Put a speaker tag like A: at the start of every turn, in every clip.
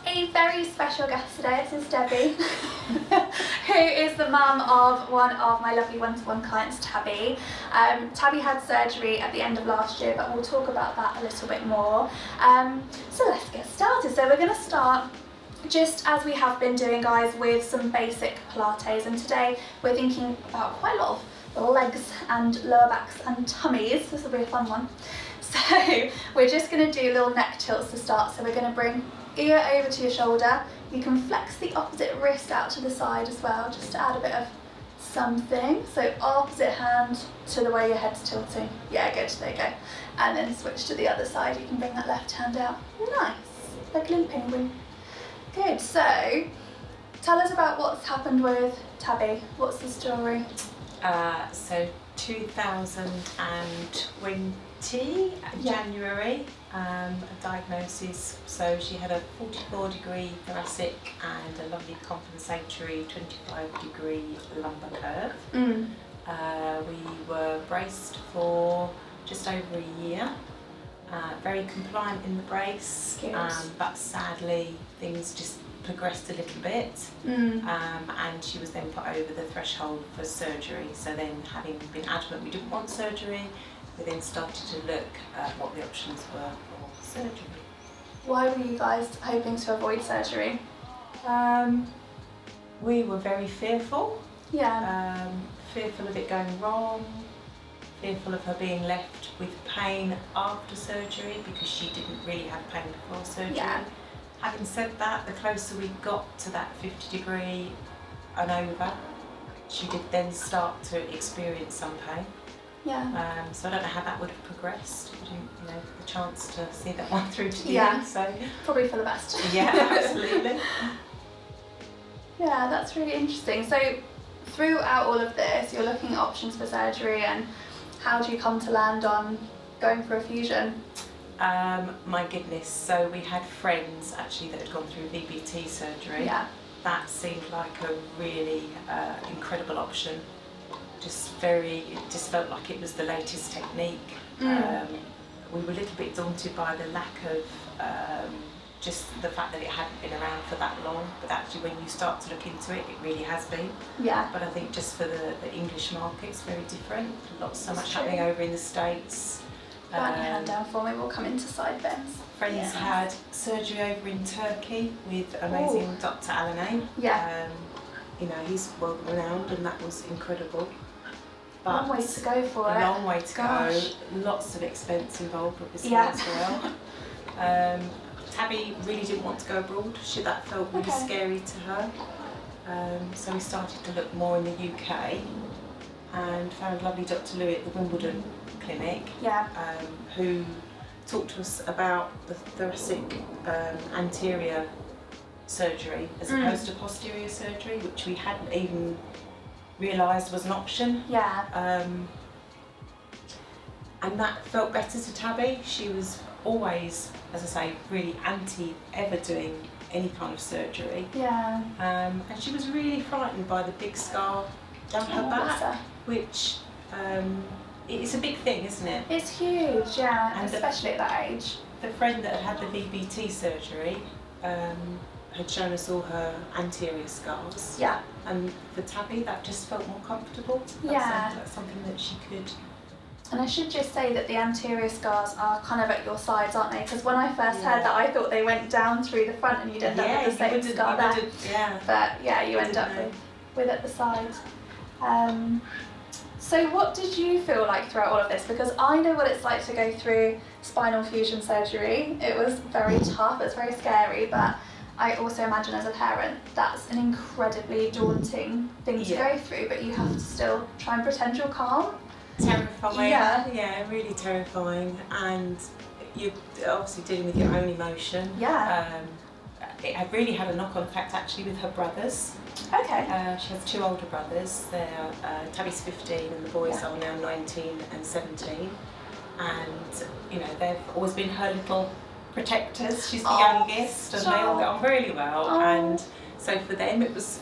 A: a very special guest today. This is Debbie, who is the mum of one of my lovely one-to-one clients, Tabby. Tabby had surgery at the end of last year, but we'll talk about that a little bit more. So let's get started. So we're going to start just as we have been doing, guys, with some basic Pilates, and today we're thinking about quite a lot of legs and lower backs and tummies. This will be a fun one. So we're just going to do little neck tilts to start. So we're going to bring ear over to your shoulder. You can flex the opposite wrist out to the side as well, just to add a bit of something. So opposite hand to the way your head's tilting. Yeah, good, there you go. And then switch to the other side. You can bring that left hand out. Nice, like a little penguin. Good, so tell us about what's happened with Tabby. What's the story?
B: So 2020, January, a diagnosis. So she had a 44-degree thoracic and a lovely compensatory 25-degree lumbar curve. We were braced for just over a year. Very compliant in the brace, but sadly things just progressed a little bit, and she was then put over the threshold for surgery. So then, having been adamant we didn't want surgery, we then started to look at what the options were for surgery.
A: Why were you guys hoping to avoid surgery?
B: We were very fearful.
A: Yeah.
B: Fearful of it going wrong, fearful of her being left with pain after surgery because she didn't really have pain before surgery.
A: Yeah.
B: Having said that, the closer we got to that 50-degree and over, she did then start to experience some pain.
A: Yeah.
B: So I don't know how that would have progressed. We didn't, the chance to see that one through to the end. So
A: probably for the best.
B: Yeah, absolutely.
A: Yeah, that's really interesting. So throughout all of this, you're looking at options for surgery, and how do you come to land on going for a fusion?
B: My goodness, so we had friends actually that had gone through VBT surgery.
A: Yeah.
B: That seemed like a really incredible option. It just felt like it was the latest technique. We were a little bit daunted by the lack of just the fact that it hadn't been around for that long, but actually when you start to look into it, it really has been.
A: Yeah.
B: But I think just for the English market, it's very different. So much
A: true.
B: happening over in the States.
A: Put your hand down for me, we'll come into side bends.
B: Friends had surgery over in Turkey with amazing Dr. Alanay.
A: Yeah.
B: He's world renowned, and that was incredible. But
A: long way to go for it.
B: A long way to go. Lots of expense involved obviously as well. Tabby really didn't want to go abroad. That felt really scary to her. So we started to look more in the UK and found lovely Dr. Louis at the Wimbledon clinic, who talked to us about the thoracic anterior surgery as opposed to posterior surgery, which we hadn't even realised was an option.
A: Yeah.
B: And that felt better to Tabby. She was always, as I say, really anti ever doing any kind of surgery.
A: Yeah.
B: And she was really frightened by the big scar down her back, which it's a big thing, isn't it?
A: It's huge, yeah,
B: and
A: especially at that age.
B: The friend that had the VBT surgery had shown us all her anterior scars.
A: Yeah.
B: And for Tabby, that just felt more comfortable. That's something that she could.
A: And I should just say that the anterior scars are kind of at your sides, aren't they? Because when I first heard that, I thought they went down through the front and you'd end up with the same scar there.
B: Yeah.
A: But yeah, you end up with at the sides. So what did you feel like throughout all of this? Because I know what it's like to go through spinal fusion surgery. It was very tough, it's very scary, but I also imagine as a parent that's an incredibly daunting thing to go through, but you have to still try and pretend you're calm.
B: Terrifying. Yeah, really terrifying. And you're obviously dealing with your own emotion.
A: Yeah.
B: It had really had a knock-on effect actually with her brothers.
A: Okay.
B: She has two older brothers. They're Tabby's 15 and the boys are now 19 and 17. And they've always been her little protectors. She's the youngest, and they all get on really well. And So for them it was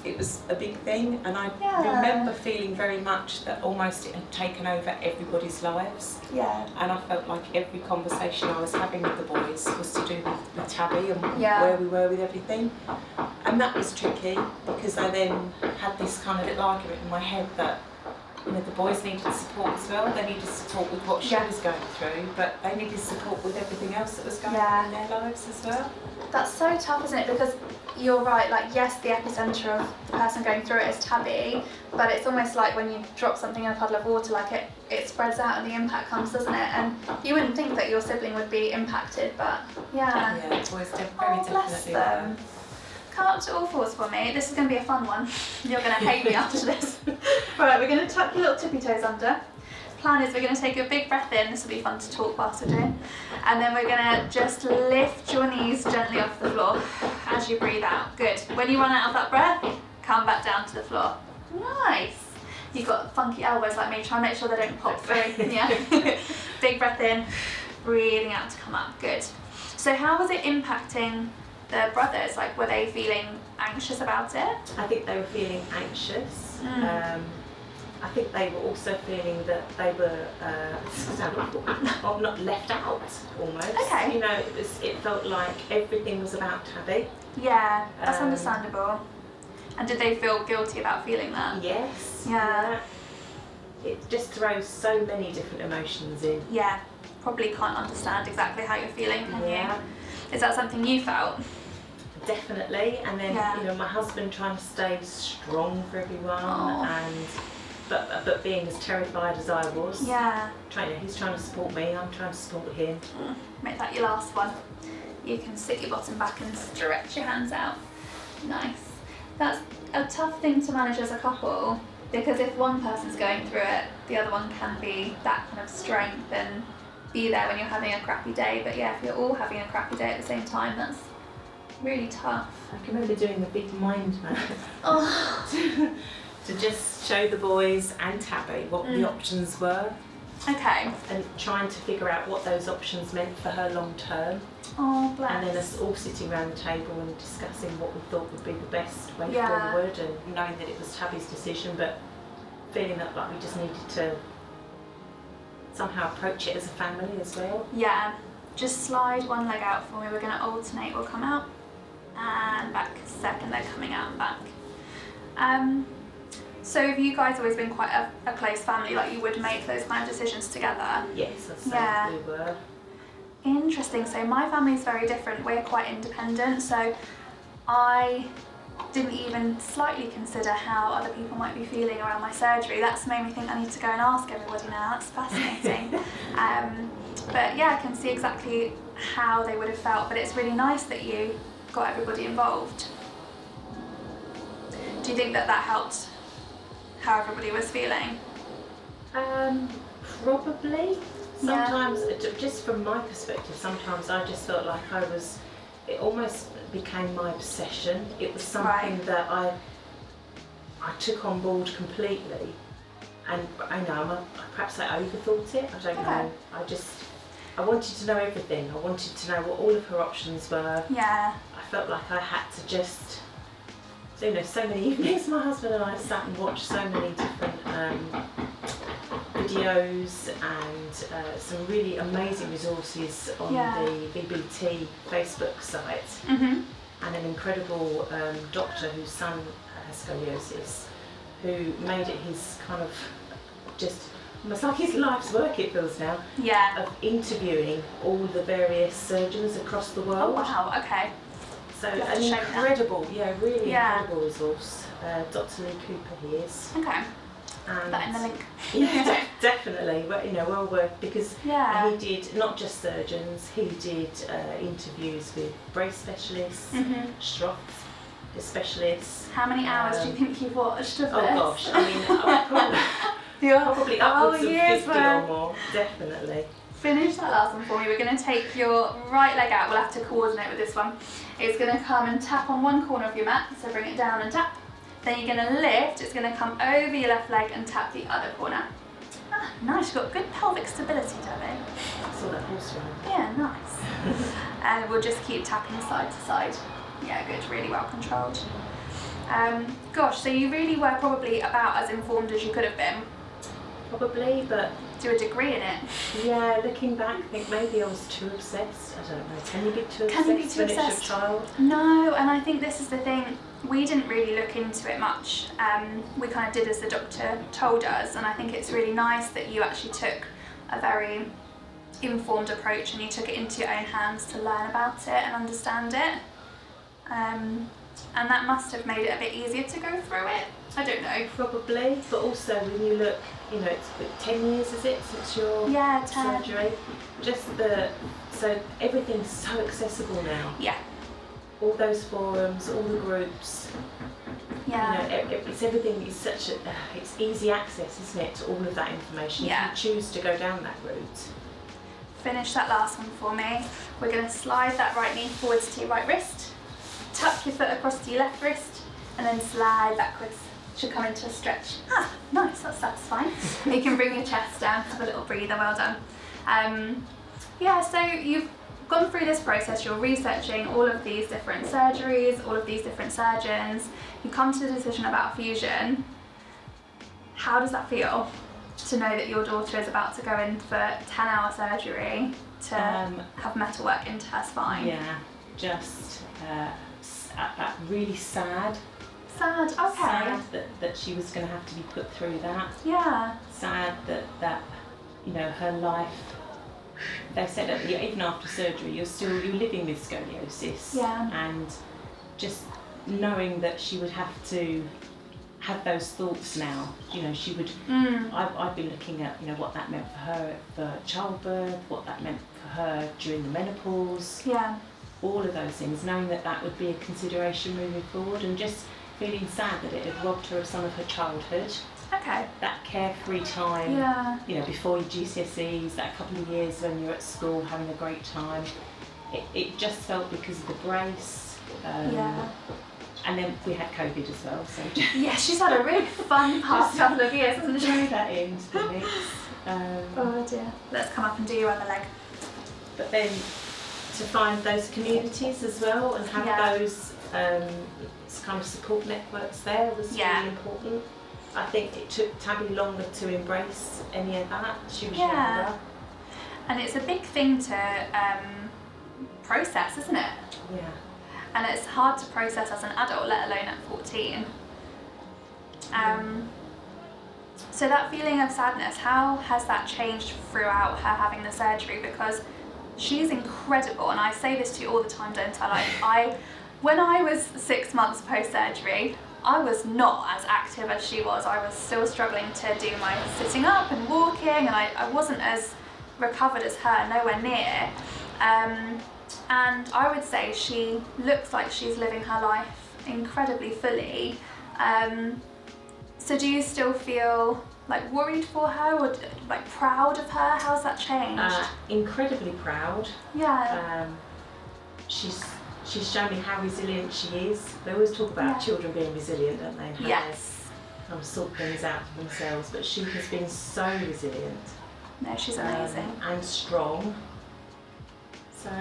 B: a big thing, and I remember feeling very much that almost it had taken over everybody's lives.
A: Yeah.
B: And I felt like every conversation I was having with the boys was to do with Tabby and where we were with everything. And that was tricky, because I then had this kind of little argument in my head that, you know, the boys needed support as well. They needed support with what she was going through, but they needed support with everything else that was going on in their lives as well.
A: That's so tough, isn't it? Because you're right, like, yes, the epicenter of the person going through it is Tabby, but it's almost like when you drop something in a puddle of water, like it spreads out and the impact comes, doesn't it? And you wouldn't think that your sibling would be impacted, but yeah.
B: Yeah, it's always very
A: bless
B: definitely
A: them. Come up to all fours for me. This is going to be a fun one. You're going to hate me after this. Right, we're going to tuck your little tippy toes under. Plan is we're going to take a big breath in. This will be fun to talk whilst we're doing. And then we're going to just lift your knees gently off the floor as you breathe out. Good. When you run out of that breath, come back down to the floor. Nice. You've got funky elbows like me. Try and make sure they don't pop through. Yeah. Big breath in, breathing out to come up. Good. So how was it impacting the brothers? Like, were they feeling anxious about it?
C: I think they were feeling anxious. I think they were also feeling that they were not left out almost.
A: Okay.
C: You know, it felt like everything was about Tabby.
A: Yeah, that's understandable. And did they feel guilty about feeling that?
C: Yes.
A: Yeah.
C: It just throws so many different emotions in.
A: Yeah, probably can't understand exactly how you're feeling, can you? Is that something you felt?
C: Definitely. And then you know, my husband trying to stay strong for everyone, and but being as terrified as I was.
A: Yeah.
C: He's trying to support me, I'm trying to support him.
A: Make that your last one. You can sit your bottom back and stretch your hands out. Nice. That's a tough thing to manage as a couple, because if one person's going through it, the other one can be that kind of strength and be there when you're having a crappy day. But yeah, if you're all having a crappy day at the same time, that's really tough.
C: I can remember doing a big mind map. To just show the boys and Tabby what the options were.
A: Okay.
C: And trying to figure out what those options meant for her long term.
A: Oh, bless.
C: And then us all sitting around the table and discussing what we thought would be the best way forward, and knowing that it was Tabby's decision, but feeling that like we just needed to somehow approach it as a family as well.
A: Yeah. Just slide one leg out for me. We're going to alternate. We'll come out and back. Second leg coming out and back. So have you guys always been quite a close family, like you would make those kind of decisions together?
C: Yes, I'd say we were.
A: Interesting. So my family's very different. We're quite independent, so I didn't even slightly consider how other people might be feeling around my surgery. That's made me think I need to go and ask everybody now. That's fascinating. But yeah, I can see exactly how they would have felt, but it's really nice that you got everybody involved. Do you think that helped how everybody was feeling?
C: Probably. Sometimes, just from my perspective, sometimes I just felt like it almost became my obsession. It was something that I took on board completely, and I know perhaps I overthought it. I don't know. I wanted to know everything. I wanted to know what all of her options were.
A: Yeah.
C: I felt like I had to just. So, you know, so many evenings my husband and I sat and watched so many different videos and some really amazing resources on the VBT Facebook site, and an incredible doctor whose son has scoliosis, who made it his kind of just almost like his life's work, it feels now, of interviewing all the various surgeons across the world.
A: Oh wow, okay.
C: So an incredible, really incredible resource. Dr. Lee Cooper he is.
A: Okay.
C: And
A: that in the link.
C: Yeah, definitely. Well worth, because he did not just surgeons. He did interviews with brace specialists, stroke specialists.
A: How many hours do you think you've watched of this?
C: Oh gosh, I mean, probably upwards of 50 or more, definitely.
A: Finish that last one for me. We're going to take your right leg out. We'll have to coordinate with this one. It's going to come and tap on one corner of your mat, so bring it down and tap. Then you're going to lift. It's going to come over your left leg and tap the other corner. Ah, nice. You've got good pelvic stability, Tabby.
C: I saw that horse run.
A: Yeah, nice. And we'll just keep tapping side to side. Yeah, good. Really well controlled. Gosh, so you really were probably about as informed as you could have been.
C: Probably, but
A: Do a degree in it.
C: yeah, looking back, I think maybe I was too obsessed. I don't know. Can you be too
A: Can you be
C: obsessed
A: too
C: when it's
A: obsessed?
C: your child?
A: No, and I think this is the thing. We didn't really look into it much. We kind of did as the doctor told us, and I think it's really nice that you actually took a very informed approach and you took it into your own hands to learn about it and understand it. And that must have made it a bit easier to go through it. I don't know.
C: Probably, but also when you look, you know, it's 10 years, is it, since your
A: 10.
C: surgery? So everything's so accessible now.
A: Yeah.
C: All those forums, all the groups.
A: Yeah.
C: You know, it's everything is such a, it's easy access, isn't it, to all of that information
A: Yeah.
C: if you choose to go down that route.
A: Finish that last one for me. We're going to slide that right knee forwards to your right wrist, tuck your foot across to your left wrist, and then slide backwards. Should come into a stretch. Ah, nice, that's satisfying. You can bring your chest down, have a little breather, well done. Yeah, so you've gone through this process, you're researching all of these different surgeries, all of these different surgeons, you come to the decision about fusion. How does that feel to know that your daughter is about to go in for 10-hour surgery to have metalwork into her spine?
C: Yeah, just really sad.
A: Sad, okay.
C: Sad that she was going to have to be put through that.
A: Yeah.
C: Sad that you know, her life. They said that even after surgery, you're living with scoliosis.
A: Yeah.
C: And just knowing that she would have to have those thoughts now. You know, she would. I've been looking at, you know, what that meant for her for childbirth, what that meant for her during the menopause.
A: Yeah.
C: All of those things, knowing that would be a consideration moving forward, and just feeling sad that it had robbed her of some of her childhood.
A: Okay.
C: That carefree time,
A: Yeah.
C: you know, before your GCSEs, that couple of years when you're at school having a great time. It just felt because of the brace.
A: Yeah.
C: And then we had COVID as well, so
A: Yeah, she's had a really fun past couple of years, hasn't she?
C: throw that into the mix.
A: Oh dear. Let's come up and do your other leg.
C: But then to find those communities as well and have
A: Yeah.
C: those kind of support networks there was
A: Yeah.
C: really important. I think it took Tabby longer to embrace any of that. She was
A: Yeah.
C: younger.
A: And it's a big thing to process, isn't it?
C: Yeah.
A: And it's hard to process as an adult, let alone at 14. So that feeling of sadness, how has that changed throughout her having the surgery? Because she's incredible, and I say this to you all the time, don't I? When I was 6 months post-surgery, I was not as active as she was. I was still struggling to do my sitting up and walking, and I wasn't as recovered as her, nowhere near. And I would say she looks like she's living her life incredibly fully. So do you still feel like worried for her, or like proud of her? How's that changed?
C: Incredibly proud.
A: Yeah.
C: She's shown me how resilient she is. They always talk about
A: Yeah.
C: children being resilient, don't they? And how
A: Yes.
C: they kind of sort things out for themselves. But she has been so resilient.
A: No, she's amazing.
C: And strong. So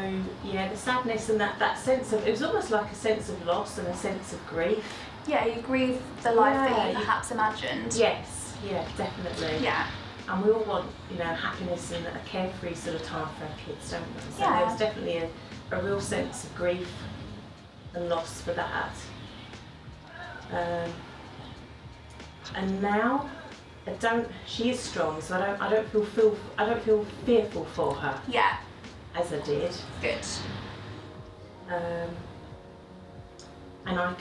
C: yeah, the sadness and that sense of, it was almost like a sense of loss and a sense of grief.
A: Yeah, you grieve the life that
C: Yeah,
A: you perhaps imagined.
C: Yes, yeah, definitely.
A: Yeah.
C: And we all want, you know, happiness and a carefree sort of time for our kids, don't we? So
A: Yeah.
C: there was definitely a real sense of grief and loss for that. And now, she is strong, so I don't feel fearful for her
A: Yeah.
C: as I did.
A: Good.
C: And I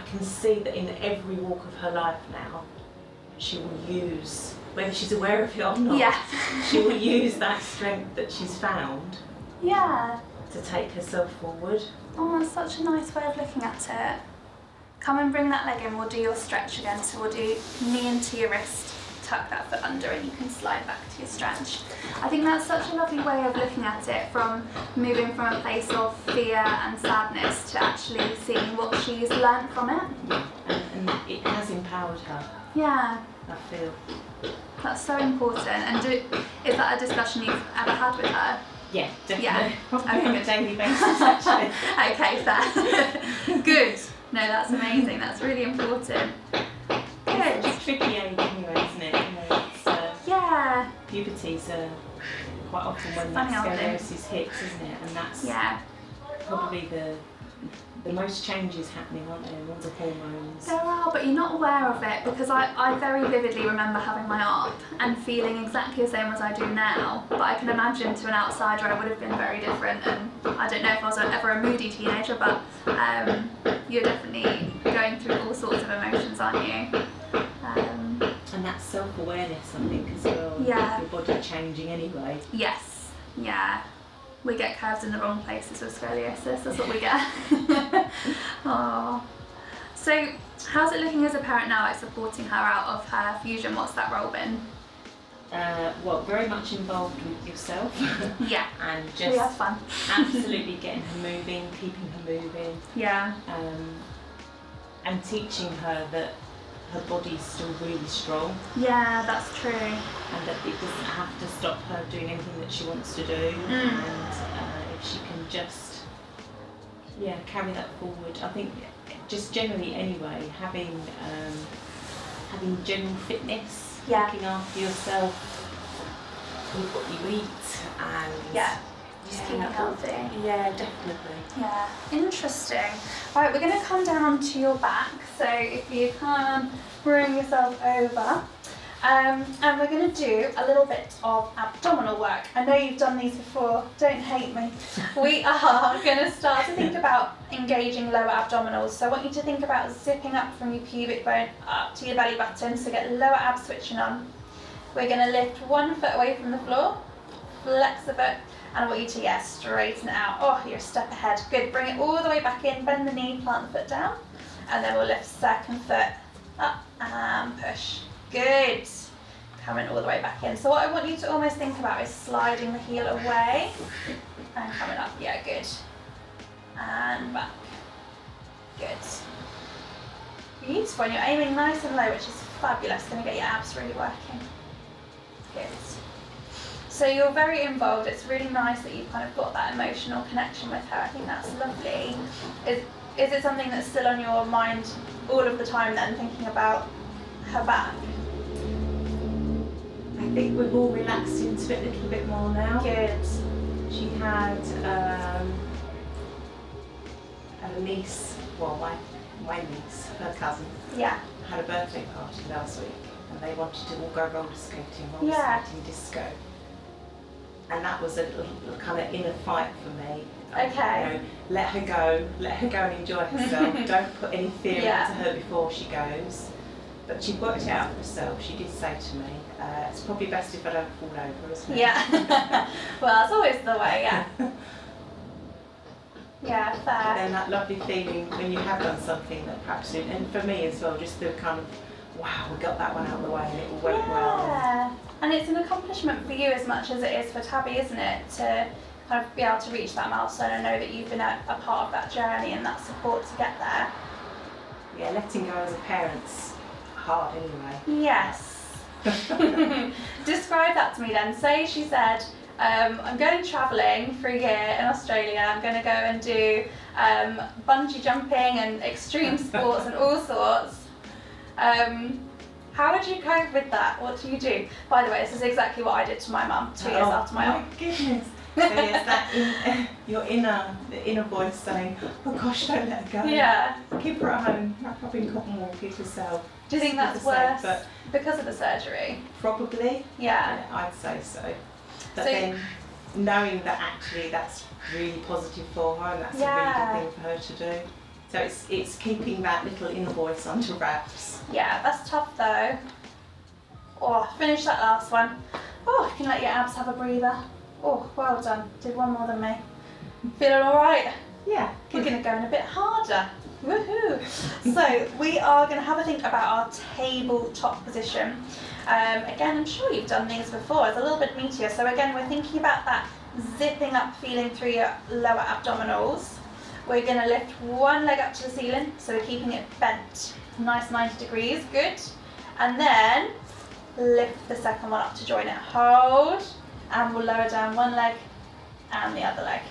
C: can see that in every walk of her life now, she will use, whether she's aware of it or not,
A: Yeah.
C: she will use that strength that she's found
A: Yeah.
C: to take herself forward.
A: Oh, that's such a nice way of looking at it. Come and bring that leg in, we'll do your stretch again. So we'll do knee into your wrist, tuck that foot under, and you can slide back to your stretch. I think that's such a lovely way of looking at it, from moving from a place of fear and sadness to actually seeing what she's learnt from it.
C: And it has empowered her,
A: Yeah,
C: I feel.
A: that's so important. And is that a discussion you've ever had with her?
C: Yeah, definitely.
A: Yeah.
C: Probably
A: Okay,
C: on a
A: good.
C: daily basis, actually.
A: Okay, fair. Good. No, that's amazing. That's really important.
B: It's a tricky age anyway, isn't it? You know, it's,
A: Yeah.
B: puberty's quite often when that scoliosis hits, isn't it? And that's probably the most changes happening, aren't there? All the hormones.
A: There are, but you're not aware of it, because I very vividly remember having my ARP and feeling exactly the same as I do now, but I can imagine to an outsider I would have been very different, and I don't know if I was ever a moody teenager, but you're definitely going through all sorts of emotions, aren't you?
B: And that's self-awareness, I think, as well.
A: Yeah.
B: Your body changing anyway.
A: Yes, yeah. We get curves in the wrong places with scoliosis, that's what we get. Oh. So, how's it looking as a parent now, like supporting her out of her fusion? What's that role been?
B: Well, very much involved with yourself.
A: Yeah.
B: And
A: We have
B: just
A: fun.
B: absolutely getting her moving, keeping her moving.
A: Yeah.
B: And teaching her that her body's still really strong.
A: Yeah, that's true.
B: And that it doesn't have to stop her doing anything that she wants to do. And if she can just, carry that forward. I think just generally anyway, having general fitness, looking after yourself with what you eat, and
A: just keeping healthy.
B: Yeah, definitely.
A: Yeah, interesting. Right, we're going to come down to your back. So if you can bring yourself over, and we're going to do a little bit of abdominal work. I know you've done these before, don't hate me. We are going to start to think about engaging lower abdominals. So I want you to think about zipping up from your pubic bone up to your belly button, so get lower abs switching on. We're going to lift one foot away from the floor, flex the foot, and I want you to, straighten it out. Oh, you're a step ahead. Good, bring it all the way back in, bend the knee, plant the foot down, and then we'll lift second foot up and push. Good. Coming all the way back in. So what I want you to almost think about is sliding the heel away and coming up. Yeah, good. And back. Good. Beautiful. And you're aiming nice and low, which is fabulous. Going to get your abs really working. Good. So you're very involved. It's really nice that you've kind of got that emotional connection with her. I think that's lovely. Is it something that's still on your mind all of the time then, thinking about her back?
B: I think we've all relaxed into it a little bit more now.
A: Good.
B: She had a niece, well, my niece, her cousin, had a birthday party last week, and they wanted to all go roller skating, skating disco. And that was a little kind of inner fight for me.
A: Okay.
B: You know, let her go and enjoy herself. Don't put any fear into her before she goes. But she worked it out for herself. She did say to me, it's probably best if I don't fall over, isn't it?
A: Yeah. Well, that's always the way, yeah. Yeah, fair.
B: And then that lovely feeling when you have done something that perhaps, and for me as well, just the kind of, wow, we got that one out of the way and it all went well.
A: Yeah. And it's an accomplishment for you as much as it is for Tabby, isn't it? To kind of be able to reach that milestone and know that you've been a part of that journey and that support to get there.
B: Yeah, letting go as a parent's hard anyway.
A: Yes. Describe that to me then. Say she said, I'm going travelling for a year in Australia, I'm going to go and do bungee jumping and extreme sports and all sorts. How would you cope with that? What do you do? By the way, this is exactly what I did to my mum 2 years after my ARP.
B: Oh my goodness. So yes, that your inner voice saying, oh gosh, don't let her go.
A: Yeah.
B: Keep her at home, wrap up in cotton wool, keep herself.
A: Do you think that's worse because of the surgery?
B: Probably.
A: Yeah.
B: I'd say so. But
A: So,
B: then knowing that actually that's really positive for her and that's a really good thing for her to do. So it's keeping that little inner voice under wraps.
A: Yeah, that's tough though. Oh, finish that last one. Oh, you can let your abs have a breather. Oh, well done. Did one more than me. Feeling all right?
B: Yeah.
A: We're going to go in a bit harder. Woohoo! So we are going to have a think about our tabletop position. Again, I'm sure you've done these before. It's a little bit meatier. So again, we're thinking about that zipping up feeling through your lower abdominals. We're going to lift one leg up to the ceiling, so we're keeping it bent. Nice 90 degrees, good. And then lift the second one up to join it. Hold, and we'll lower down one leg and the other leg.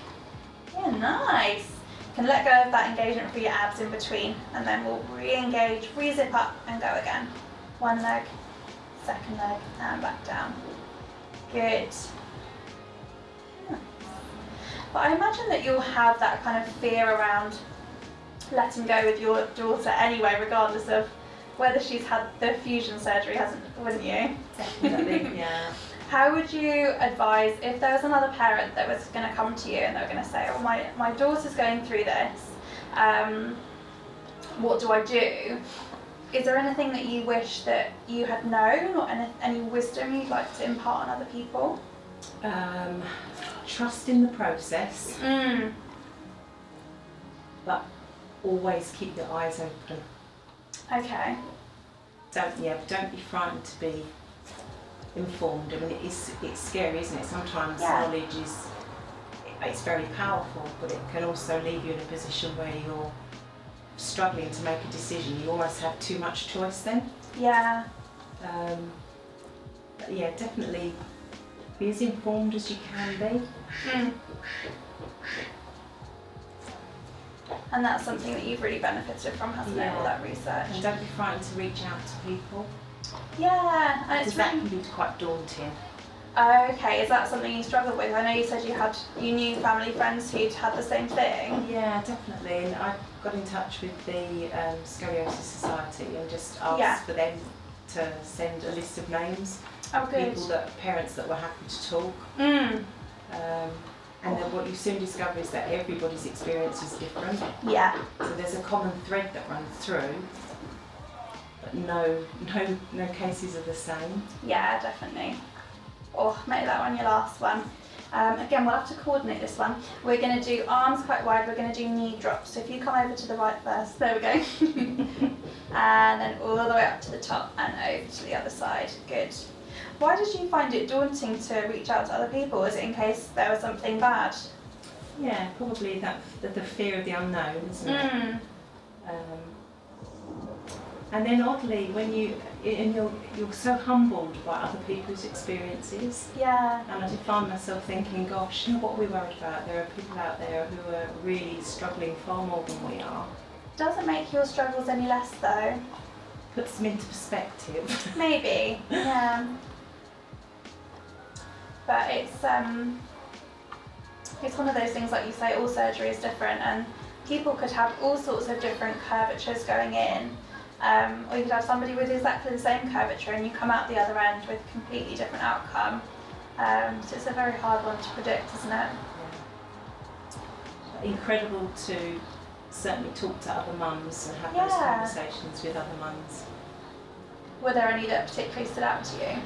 A: Yeah, nice. You can let go of that engagement for your abs in between, and then we'll re-engage, re-zip up and go again. One leg, second leg, and back down. Good. But I imagine that you'll have that kind of fear around letting go with your daughter anyway, regardless of whether she's had the fusion surgery, wouldn't you?
B: Definitely, yeah.
A: How would you advise if there was another parent that was going to come to you and they were going to say, oh, my daughter's going through this, what do I do? Is there anything that you wish that you had known, or any wisdom you'd like to impart on other people?
C: Trust in the process, but always keep your eyes open.
A: Okay.
C: Don't be frightened to be informed. I mean, it's scary, isn't it? Sometimes knowledge it's very powerful, but it can also leave you in a position where you're struggling to make a decision. You almost have too much choice then.
A: Yeah.
C: But yeah, definitely be as informed as you can be.
A: And that's something that you've really benefited from, hasn't it, all that research?
C: And don't be frightened to reach out to people.
A: Yeah, and
C: because that can be quite daunting.
A: Okay, is that something you struggled with? I know you said you knew family friends who'd had the same thing.
C: Yeah, definitely. And I got in touch with the Scoliosis Society and just asked for them to send a list of names of parents that were happy to talk. And then what you soon discover is that everybody's experience is different.
A: Yeah.
C: So there's a common thread that runs through, but no cases are the same.
A: Yeah, definitely. Oh, make that one your last one. Again, we'll have to coordinate this one. We're going to do arms quite wide, we're going to do knee drops. So if you come over to the right first, there we go. And then all the way up to the top and over to the other side. Good. Why did you find it daunting to reach out to other people? Is it in case there was something bad?
C: Yeah, probably the fear of the unknown, isn't it? And then oddly, when you're so humbled by other people's experiences.
A: Yeah.
C: And I did find myself thinking, gosh, you know what are we worried about? There are people out there who are really struggling far more than we are.
A: Doesn't make your struggles any less though.
C: Puts them into perspective.
A: Maybe, yeah. But it's one of those things, like you say, all surgery is different, and people could have all sorts of different curvatures going in. Or you could have somebody with exactly the same curvature and you come out the other end with a completely different outcome. So it's a very hard one to predict, isn't it?
C: Yeah. Incredible to certainly talk to other mums and have those conversations with other mums.
A: Were there any that particularly stood out to you?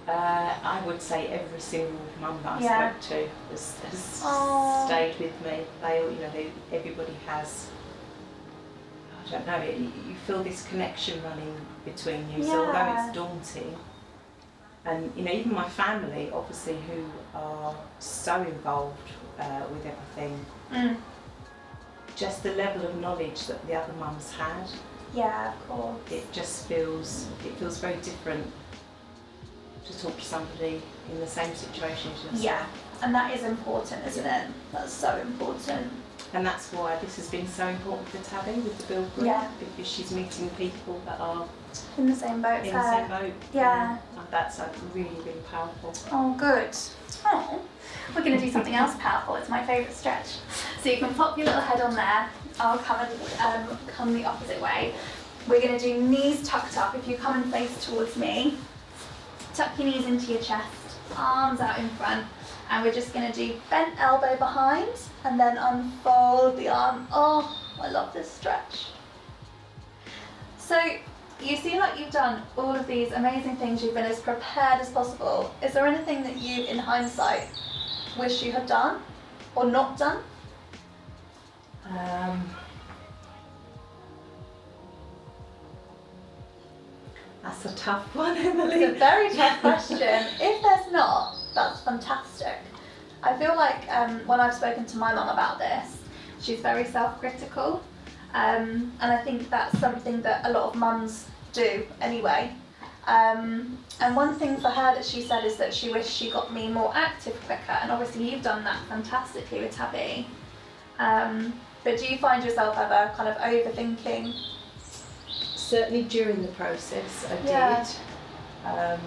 C: I would say every single mum that I spoke to has stayed with me. Everybody has. I don't know, you feel this connection running between you, so although it's daunting, and even my family, obviously, who are so involved with everything, just the level of knowledge that the other mums had,
A: of course,
C: it just feels very different to talk to somebody in the same situation as yourself.
A: Yeah, and that is important, isn't it? That's so important.
C: And that's why this has been so important for Tabby with the Build Group, because she's meeting people that are
A: in the same boat. Yeah.
C: And that's really, really powerful.
A: Oh, good. Oh, we're going to do something else powerful. It's my favourite stretch. So you can pop your little head on there. I'll come the opposite way. We're going to do knees tucked up. If you come and face towards me, tuck your knees into your chest, arms out in front. And we're just going to do bent elbow behind and then unfold the arm. Oh, I love this stretch. So you seem like you've done all of these amazing things. You've been as prepared as possible. Is there anything that you, in hindsight, wish you had done or not done?
C: That's a tough one, Emily.
A: It's a very tough question. If there's not, that's fantastic. I feel like when I've spoken to my mum about this, she's very self-critical, and I think that's something that a lot of mums do anyway. And one thing for her that she said is that she wished she got me more active quicker, and obviously you've done that fantastically with Tabby. But do you find yourself ever kind of overthinking?
C: Certainly during the process I
A: Yeah.
C: did,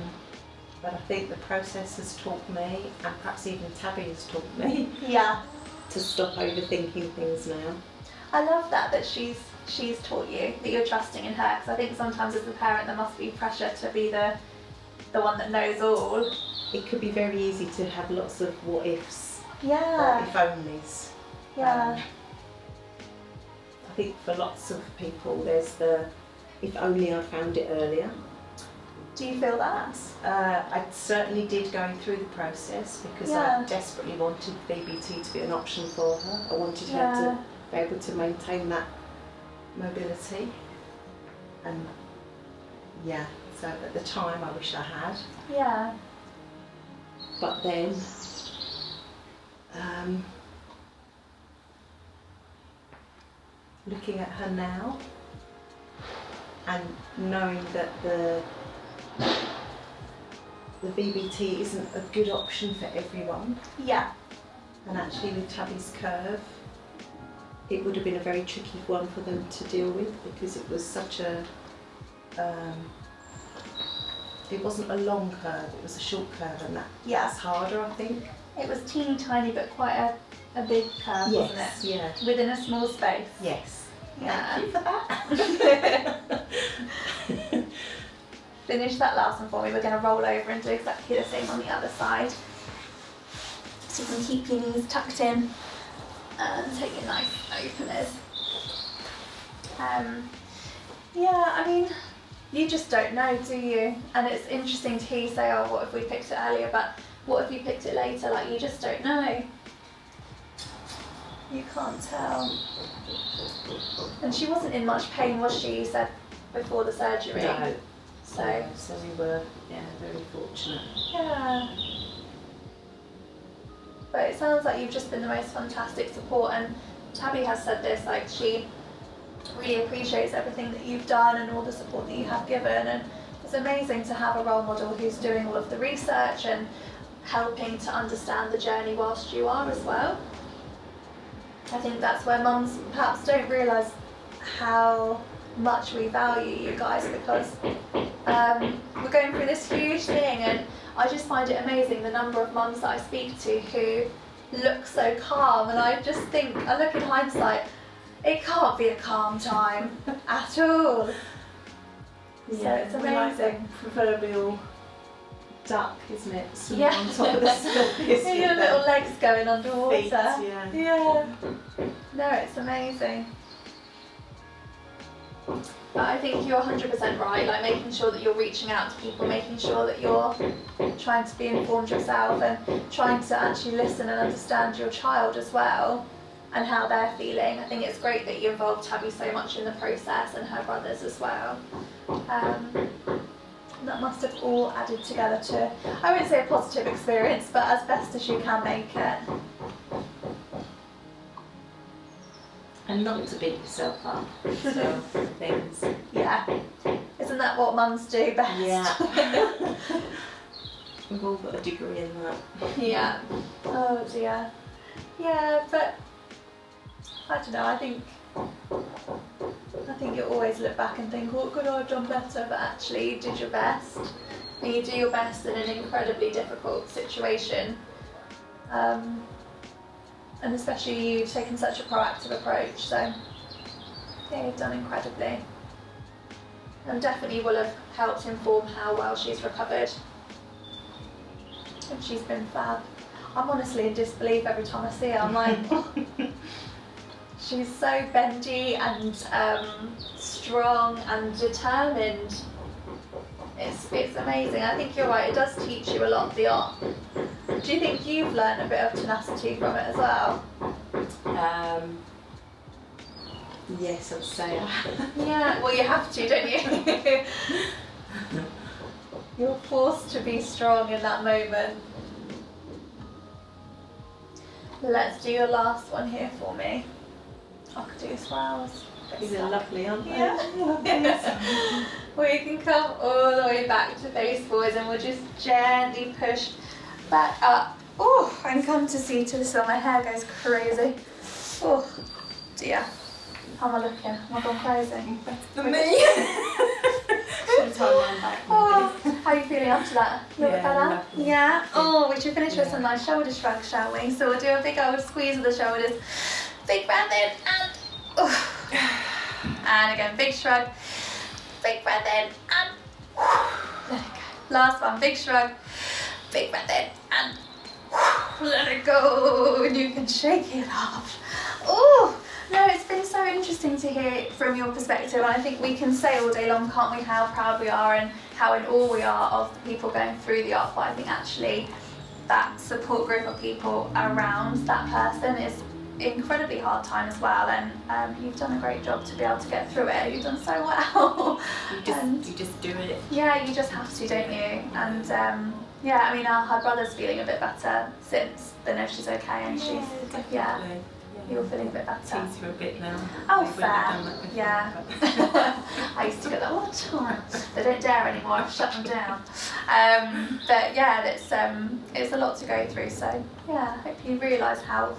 C: but I think the process has taught me, and perhaps even Tabby has taught me,
A: Yeah.
C: to stop overthinking things now.
A: I love that she's taught you, that you're trusting in her, because I think sometimes as a parent there must be pressure to be the one that knows all.
C: It could be very easy to have lots of what ifs,
A: Yeah.
C: or if onlys.
A: Yeah.
C: I think for lots of people there's the if only I'd found it earlier.
A: Do you feel that?
C: I certainly did going through the process because
A: Yeah.
C: I desperately wanted VBT to be an option for her. I wanted her
A: Yeah.
C: to be able to maintain that mobility, and yeah, so at the time I wish I had,
A: Yeah.
C: but then looking at her now and knowing that the VBT isn't a good option for everyone,
A: Yeah.
C: and actually with Tabby's curve it would have been a very tricky one for them to deal with because it was such a it wasn't a long curve, it was a short curve, and that's harder, I think.
A: It was teeny tiny but quite a big curve, wasn't it?
C: Yeah.
A: Within a small space.
C: Yes.
A: Yeah.
C: Thank you for that.
A: Finish that last one for me. We're going to roll over and do exactly the same on the other side. So you can keep your knees tucked in and take your nice openers. Yeah, I mean, you just don't know, do you? And it's interesting to hear you say, oh, what if we picked it earlier, but what if you picked it later? Like, you just don't know. You can't tell. And she wasn't in much pain, was she? You said before the surgery.
C: No.
A: So
C: we were, very fortunate.
A: yeah. But it sounds like you've just been the most fantastic support, and Tabby has said this, like she really appreciates everything that you've done and all the support that you have given, and it's amazing to have a role model who's doing all of the research and helping to understand the journey whilst you are as well. I think that's where mums perhaps don't realise how much we value you guys, because we're going through this huge thing, and I just find it amazing the number of mums that I speak to who look so calm, and I just think, I look in hindsight, it can't be a calm time at all. So it's amazing.
C: Like the proverbial duck, isn't it? Swimming
A: Yeah.
C: on top of the surface.
A: Yeah, your little legs going underwater.
C: Feet, yeah.
A: Yeah. No, it's amazing. But I think you're 100% right, like making sure that you're reaching out to people, making sure that you're trying to be informed yourself and trying to actually listen and understand your child as well and how they're feeling. I think it's great that you involved Tabby so much in the process, and her brothers as well. That must have all added together to, I wouldn't say a positive experience, but as best as you can make it.
C: And not to beat yourself up so things.
A: Yeah. Isn't that what mums do best?
C: Yeah. We've all got a degree in that.
A: Yeah. Oh dear. Yeah, but I don't know, I think you always look back and think, what could I have done better? But actually you did your best. And you do your best in an incredibly difficult situation. And especially you taking such a proactive approach, so yeah, you've done incredibly. And definitely will have helped inform how well she's recovered. And she's been fab. I'm honestly in disbelief every time I see her. I'm like, oh. She's so bendy and strong and determined. It's amazing. I think you're right, it does teach you a lot, the art. Do you think you've learned a bit of tenacity from it as well?
C: Yes, I'd say.
A: Yeah, well you have to, don't you? You're forced to be strong in that moment. Let's do your last one here for me. I could do this for hours.
C: These are lovely, aren't they?
A: Yeah. We can come all the way back to face forwards, and we'll just gently push back up. Oh, and come to seated so my hair goes crazy. Oh dear. How am I looking? Am I gone crazy?
B: For me. Should have tied mine back.
A: Oh, how are you feeling after that? A little bit
B: Yeah,
A: better?
B: lovely.
A: Yeah? Oh, we should finish with
B: Yeah.
A: some nice shoulder shrugs, shall we? So we'll do a big old squeeze of the shoulders. Big breath in and and again, big shrug. Big breath in and let it go. Last one, big shrug. Big breath in and let it go. And you can shake it off. Oh, no, it's been so interesting to hear it from your perspective, and I think we can say all day long, can't we, how proud we are and how in awe we are of the people going through the art, but I think actually that support group of people around that person is incredibly hard time as well, and you've done a great job to be able to get through it. You've done so well.
B: You just do it.
A: Yeah, you just have to, don't you? And yeah, I mean, her brother's feeling a bit better since. They know she's okay, and she's
B: Definitely.
A: you're feeling a bit better.
B: Tease her a bit now.
A: Oh,
B: They wouldn't have
A: fair.
B: done that before,
A: Yeah.
B: but-
A: I used to get that all the time. They don't dare anymore. I've shut them down. But yeah, it's a lot to go through. So yeah, I hope you realise how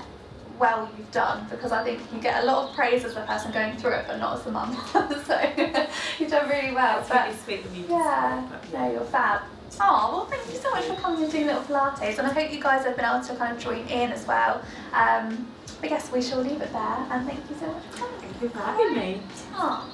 A: well you've done, because I think you get a lot of praise as the person going through it, but not as the mum. So you've done really well.
B: That's
A: But
B: really sweet of you to
A: yeah,
B: say, but
A: no, you're fab. Oh, well, thank you so much for coming and doing little Pilates, and I hope you guys have been able to kind of join in as well. But yes, we shall leave it there, and thank you so much for coming.
B: Thank you for having me.
A: Oh.